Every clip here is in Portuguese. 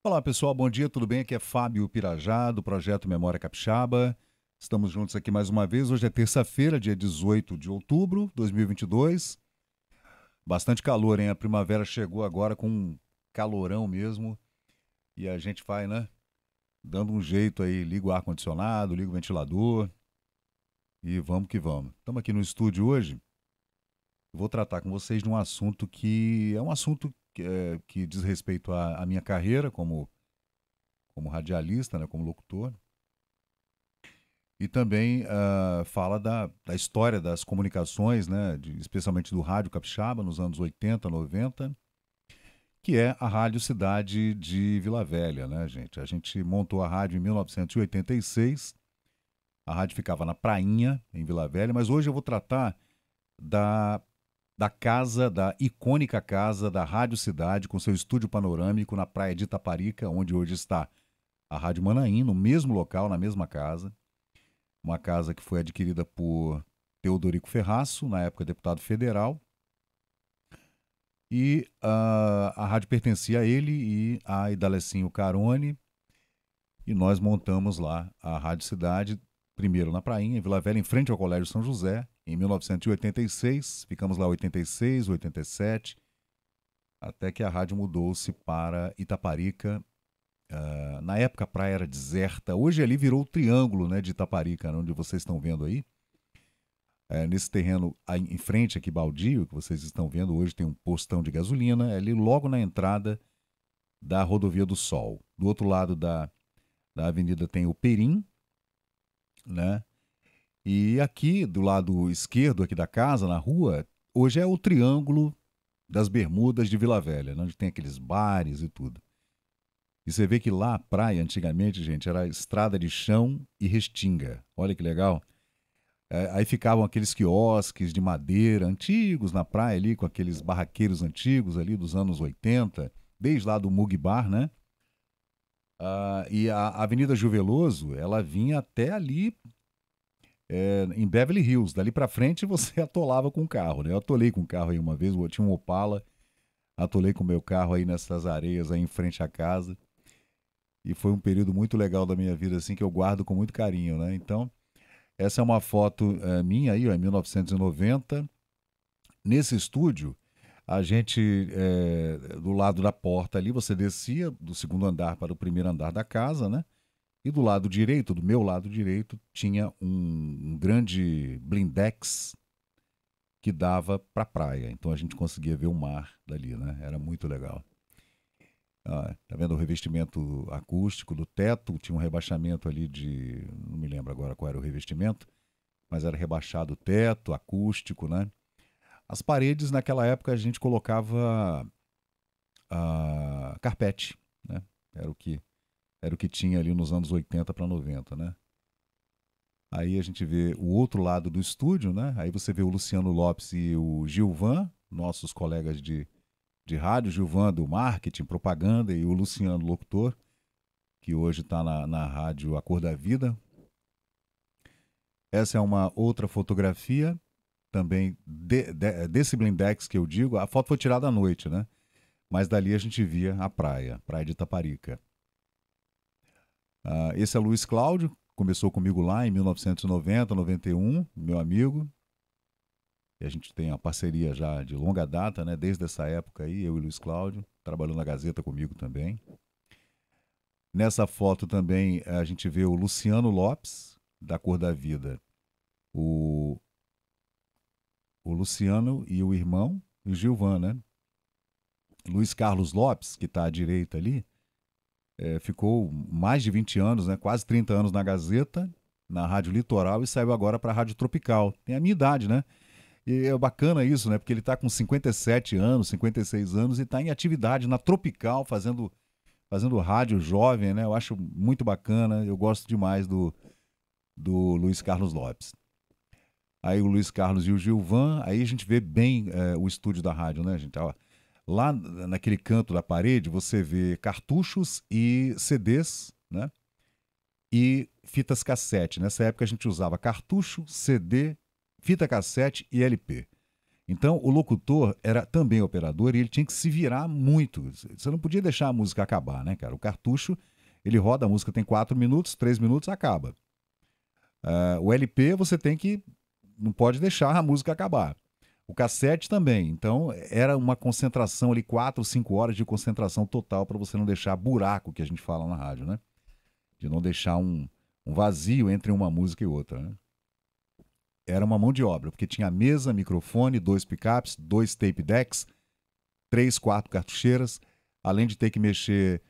Olá pessoal, bom dia, tudo bem? Aqui é Fábio Pirajá, do projeto Memória Capixaba. Estamos juntos aqui mais uma vez. Hoje é terça-feira, dia 18 de outubro de 2022. Bastante calor, hein? A primavera chegou agora com um calorão mesmo. E a gente vai, né? Dando um jeito aí, liga o ar-condicionado, liga o ventilador e vamos que vamos. Estamos aqui no estúdio hoje. Vou tratar com vocês de um assunto que é um assunto que diz respeito à minha carreira como radialista, né? Como locutor. E também fala da história das comunicações, né, especialmente do rádio capixaba, nos anos 80, 90, que é a Rádio Cidade de Vila Velha, né, gente? A gente montou a rádio em 1986, a rádio ficava na Prainha, em Vila Velha, mas hoje eu vou tratar da, da casa, da icônica casa da Rádio Cidade, com seu estúdio panorâmico na praia de Itaparica, onde hoje está a Rádio Manaim, no mesmo local, na mesma casa. Uma casa que foi adquirida por Teodorico Ferraço, na época deputado federal, e a rádio pertencia a ele e a Idalecinho Carone, e nós montamos lá a Rádio Cidade, primeiro na Prainha, em Vila Velha, em frente ao Colégio São José, em 1986, ficamos lá 86, 87, até que a rádio mudou-se para Itaparica. Na época a praia era deserta, hoje ali virou o triângulo, né, de Itaparica, né, onde vocês estão vendo aí. Nesse terreno em frente aqui, baldio, que vocês estão vendo, hoje tem um postão de gasolina, ali logo na entrada da Rodovia do Sol. Do outro lado da avenida tem o Perim, né? E aqui, do lado esquerdo aqui da casa, na rua, hoje é o Triângulo das Bermudas de Vila Velha, né, onde tem aqueles bares e tudo. E você vê que lá a praia, antigamente, gente, era estrada de chão e restinga. Olha que legal. Aí ficavam aqueles quiosques de madeira antigos na praia ali, com aqueles barraqueiros antigos ali dos anos 80, desde lá do Mug Bar, né? E a Avenida Juveloso, ela vinha até ali em Beverly Hills. Dali pra frente você atolava com o carro, né? Eu atolei com o carro aí uma vez, eu tinha um Opala, atolei com o meu carro aí nessas areias aí em frente à casa. E foi um período muito legal da minha vida, assim, que eu guardo com muito carinho, né? Então, essa é uma foto minha aí, ó, em 1990. Nesse estúdio, a gente, do lado da porta ali, você descia do segundo andar para o primeiro andar da casa, né? E do lado direito, do meu lado direito, tinha um grande blindex que dava para a praia. Então a gente conseguia ver o mar dali, né? Era muito legal. Tá vendo o revestimento acústico do teto? Tinha um rebaixamento ali de. Não me lembro agora qual era o revestimento, mas era rebaixado o teto, acústico, né? As paredes, naquela época, a gente colocava carpete, né? Era o que, era o que tinha ali nos anos 80 para 90, né? Aí a gente vê o outro lado do estúdio, né? Aí você vê o Luciano Lopes e o Gilvan, nossos colegas de rádio, Gilvan do marketing, propaganda, e o Luciano locutor, que hoje está na rádio A Cor da Vida. Essa é uma outra fotografia também desse blindex que eu digo. A foto foi tirada à noite, né? Mas dali a gente via a praia, praia de Itaparica. Esse é Luiz Cláudio, começou comigo lá em 1990, 91, meu amigo. E a gente tem uma parceria já de longa data, né? Desde essa época aí, eu e Luiz Cláudio, trabalhando na Gazeta comigo também. Nessa foto também a gente vê o Luciano Lopes, da Cor da Vida. O, o Luciano e o irmão, e o Gilvan, né? Luiz Carlos Lopes, que está à direita ali, ficou mais de 20 anos, né? Quase 30 anos na Gazeta, na Rádio Litoral, e saiu agora para a Rádio Tropical. Tem a minha idade, né? E é bacana isso, né? Porque ele está com 57 anos, 56 anos e está em atividade na Tropical, fazendo rádio jovem, né? Eu acho muito bacana, eu gosto demais do Luiz Carlos Lopes. Aí o Luiz Carlos e o Gilvan, aí a gente vê bem o estúdio da rádio, né, gente? Ó, lá naquele canto da parede você vê cartuchos e CDs, né? E fitas cassete. Nessa época a gente usava cartucho, CD, fita cassete e LP. Então, o locutor era também operador e ele tinha que se virar muito. Você não podia deixar a música acabar, né, cara? O cartucho, ele roda, a música tem 4 minutos, 3 minutos, acaba. O LP, você tem que. Não pode deixar a música acabar. O cassete também. Então, era uma concentração ali, 4, 5 horas de concentração total para você não deixar buraco, que a gente fala na rádio, né? De não deixar um vazio entre uma música e outra, né? Era uma mão de obra, porque tinha mesa, microfone, 2 picapes, 2 tape decks, 3, 4 cartucheiras, além de ter que mexer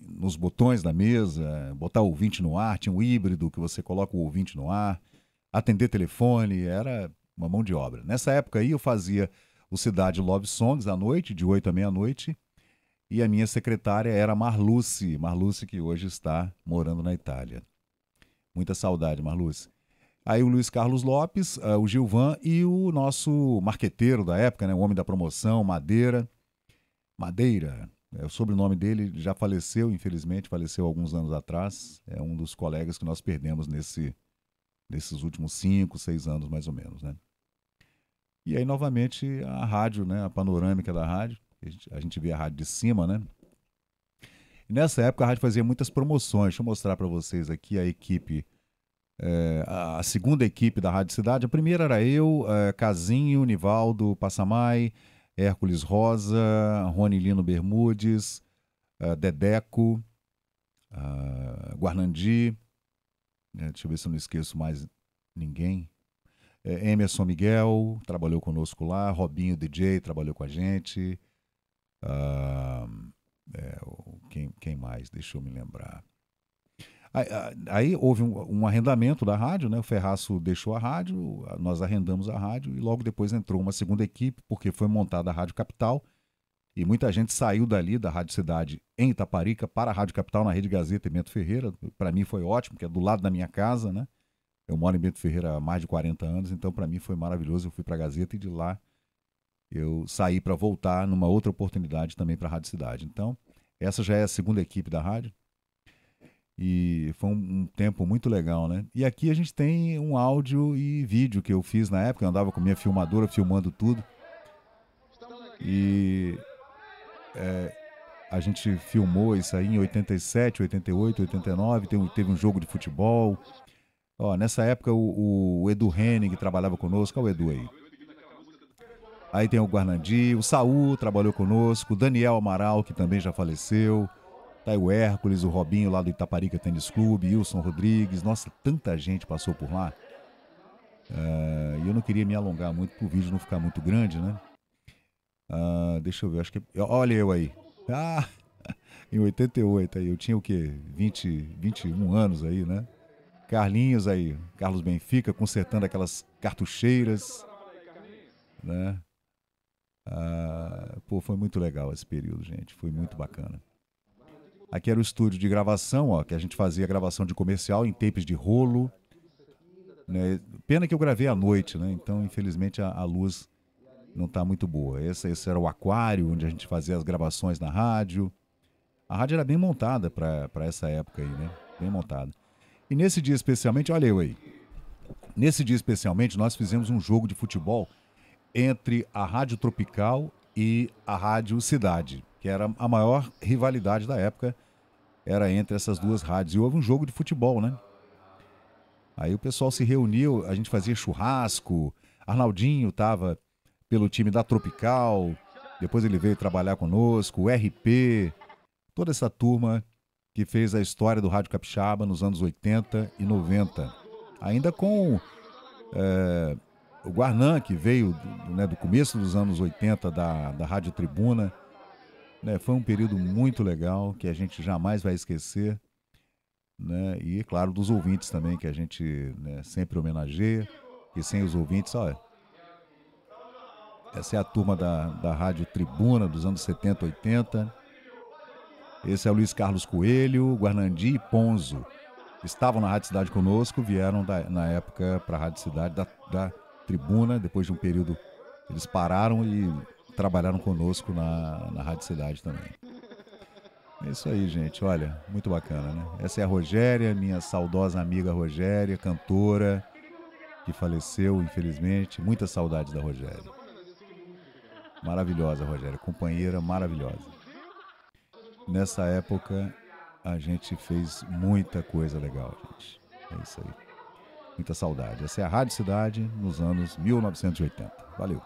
nos botões da mesa, botar o ouvinte no ar, tinha um híbrido que você coloca o ouvinte no ar, atender telefone, era uma mão de obra. Nessa época aí eu fazia o Cidade Love Songs à noite, de 8 à meia-noite, e a minha secretária era Marluce, que hoje está morando na Itália. Muita saudade, Marluce. Aí o Luiz Carlos Lopes, o Gilvan e o nosso marqueteiro da época, né, o homem da promoção, Madeira, o sobrenome dele já faleceu, infelizmente, faleceu alguns anos atrás. É um dos colegas que nós perdemos nesses últimos 5, 6 anos, mais ou menos, né? E aí, novamente, a rádio, né, a panorâmica da rádio, a gente vê a rádio de cima, né? E nessa época a rádio fazia muitas promoções. Deixa eu mostrar para vocês aqui a equipe, a segunda equipe da Rádio Cidade. A primeira era eu, Casinho, Nivaldo Passamai, Hércules Rosa, Rony Lino Bermudes, Dedeco, Guarnandi, deixa eu ver se eu não esqueço mais ninguém. Emerson Miguel trabalhou conosco lá, Robinho DJ trabalhou com a gente. Quem mais? Deixa eu me lembrar. Aí houve um arrendamento da rádio, né? O Ferraço deixou a rádio, nós arrendamos a rádio e logo depois entrou uma segunda equipe, porque foi montada a Rádio Capital e muita gente saiu dali da Rádio Cidade em Itaparica para a Rádio Capital na Rede Gazeta em Bento Ferreira. Para mim foi ótimo, porque é do lado da minha casa, né? Eu moro em Bento Ferreira há mais de 40 anos, então para mim foi maravilhoso. Eu fui para a Gazeta e de lá eu saí para voltar numa outra oportunidade também para a Rádio Cidade. Então, essa já é a segunda equipe da rádio. E foi um tempo muito legal, né? E aqui a gente tem um áudio e vídeo que eu fiz na época. Eu andava com minha filmadora filmando tudo. E a gente filmou isso aí em 87, 88, 89. Teve um jogo de futebol. Nessa época o Edu Henning trabalhava conosco. Olha o Edu aí. Aí tem o Guarnandi, o Saul trabalhou conosco, o Daniel Amaral, que também já faleceu. Tá aí o Hércules, o Robinho lá do Itaparica Tênis Clube, Wilson Rodrigues. Nossa, tanta gente passou por lá. E eu não queria me alongar muito para o vídeo não ficar muito grande, né? Deixa eu ver, acho que... Olha eu aí. Em 88 aí, eu tinha o quê? 21 anos aí, né? Carlinhos aí, Carlos Benfica, consertando aquelas cartucheiras, né? Foi muito legal esse período, gente. Foi muito bacana. Aqui era o estúdio de gravação, que a gente fazia gravação de comercial em tapes de rolo. Né? Pena que eu gravei à noite, né? Então, infelizmente, a luz não está muito boa. Esse era o aquário, onde a gente fazia as gravações na rádio. A rádio era bem montada para essa época aí, né? Bem montada. E nesse dia especialmente, olha eu aí. Nesse dia especialmente, nós fizemos um jogo de futebol entre a Rádio Tropical e a Rádio Cidade, que era a maior rivalidade da época, era entre essas duas rádios. E houve um jogo de futebol, né? Aí o pessoal se reuniu, a gente fazia churrasco, Arnaldinho estava pelo time da Tropical, depois ele veio trabalhar conosco, o RP, toda essa turma que fez a história do Rádio Capixaba nos anos 80 e 90. Ainda com o Guarnan, que veio do começo dos anos 80 da Rádio Tribuna. Foi um período muito legal, que a gente jamais vai esquecer. Né? E, claro, dos ouvintes também, que a gente sempre homenageia. E sem os ouvintes, olha... Essa é a turma da Rádio Tribuna dos anos 70, 80. Esse é o Luiz Carlos Coelho, Guarnandi e Ponzo. Estavam na Rádio Cidade conosco, vieram na época para a Rádio Cidade da Tribuna. Depois de um período, eles pararam e trabalharam conosco na Rádio Cidade também. É isso aí, gente. Olha, muito bacana, né? Essa é a Rogéria, minha saudosa amiga Rogéria, cantora. que faleceu, infelizmente. Muita saudade da Rogéria. Maravilhosa, Rogéria. Companheira maravilhosa. Nessa época, a gente fez muita coisa legal, gente. É isso aí. Muita saudade. Essa é a Rádio Cidade nos anos 1980. Valeu.